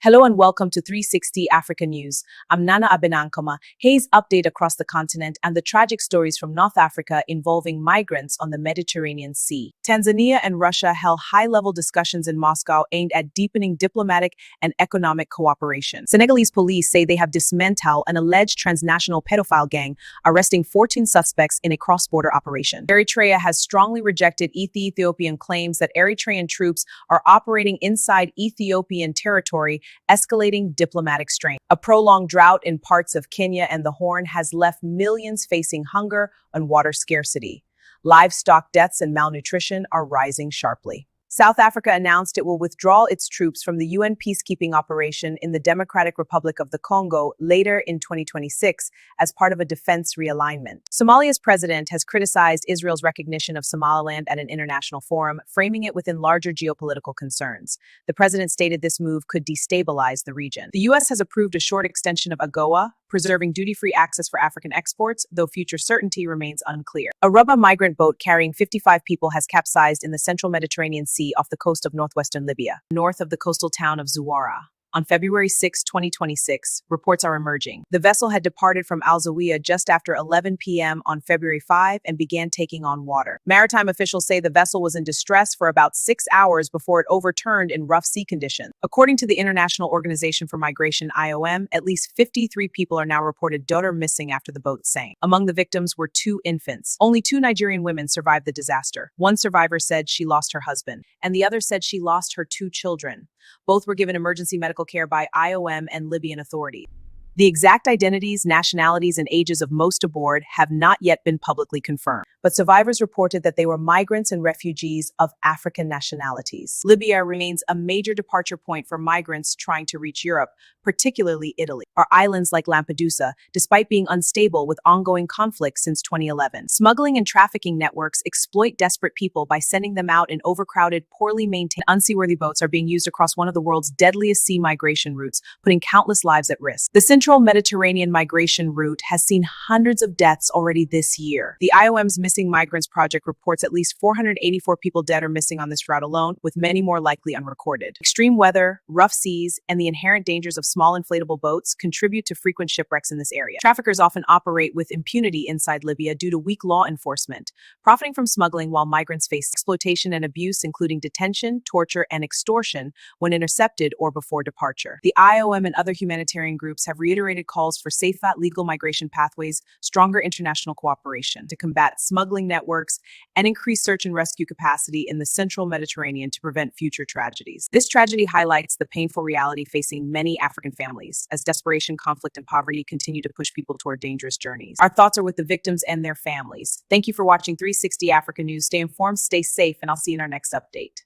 Hello and welcome to 360 Africa News. I'm Nana Abenankoma. Hayes update across the continent and the tragic stories from North Africa involving migrants on the Mediterranean Sea. Tanzania and Russia held high-level discussions in Moscow aimed at deepening diplomatic and economic cooperation. Senegalese police say they have dismantled an alleged transnational pedophile gang, arresting 14 suspects in a cross-border operation. Eritrea has strongly rejected Ethiopian claims that Eritrean troops are operating inside Ethiopian territory, escalating diplomatic strain. A prolonged drought in parts of Kenya and the Horn has left millions facing hunger and water scarcity. Livestock deaths and malnutrition are rising sharply. South Africa announced it will withdraw its troops from the UN peacekeeping operation in the Democratic Republic of the Congo later in 2026 as part of a defense realignment. Somalia's president has criticized Israel's recognition of Somaliland at an international forum, framing it within larger geopolitical concerns. The president stated this move could destabilize the region. The U.S. has approved a short extension of AGOA, preserving duty-free access for African exports, though future certainty remains unclear. A rubber migrant boat carrying 55 people has capsized in the central Mediterranean Sea off the coast of northwestern Libya, north of the coastal town of Zuwara. On February 6, 2026, reports are emerging. The vessel had departed from Al Zawiya just after 11 p.m. on February 5 and began taking on water. Maritime officials say the vessel was in distress for about 6 hours before it overturned in rough sea conditions. According to the International Organization for Migration (IOM), at least 53 people are now reported dead or missing after the boat sank. Among the victims were 2 infants. Only 2 Nigerian women survived the disaster. One survivor said she lost her husband, and the other said she lost her 2 children. Both were given emergency medical care by IOM and Libyan authorities. The exact identities, nationalities, and ages of most aboard have not yet been publicly confirmed, but survivors reported that they were migrants and refugees of African nationalities. Libya remains a major departure point for migrants trying to reach Europe, particularly Italy, or islands like Lampedusa, despite being unstable with ongoing conflicts since 2011. Smuggling and trafficking networks exploit desperate people by sending them out in overcrowded, poorly maintained, unseaworthy boats are being used across one of the world's deadliest sea migration routes, putting countless lives at risk. The Central Mediterranean migration route has seen hundreds of deaths already this year. The IOM's Missing Migrants Project reports at least 484 people dead or missing on this route alone, with many more likely unrecorded. Extreme weather, rough seas, and the inherent dangers of small inflatable boats contribute to frequent shipwrecks in this area. Traffickers often operate with impunity inside Libya due to weak law enforcement, profiting from smuggling while migrants face exploitation and abuse, including detention, torture, and extortion when intercepted or before departure. The IOM and other humanitarian groups have reiterated calls for safe, legal migration pathways, stronger international cooperation to combat smuggling networks, and increase search and rescue capacity in the central Mediterranean to prevent future tragedies. This tragedy highlights the painful reality facing many African families as desperation, conflict, and poverty continue to push people toward dangerous journeys. Our thoughts are with the victims and their families. Thank you for watching 360 Africa News. Stay informed, stay safe, and I'll see you in our next update.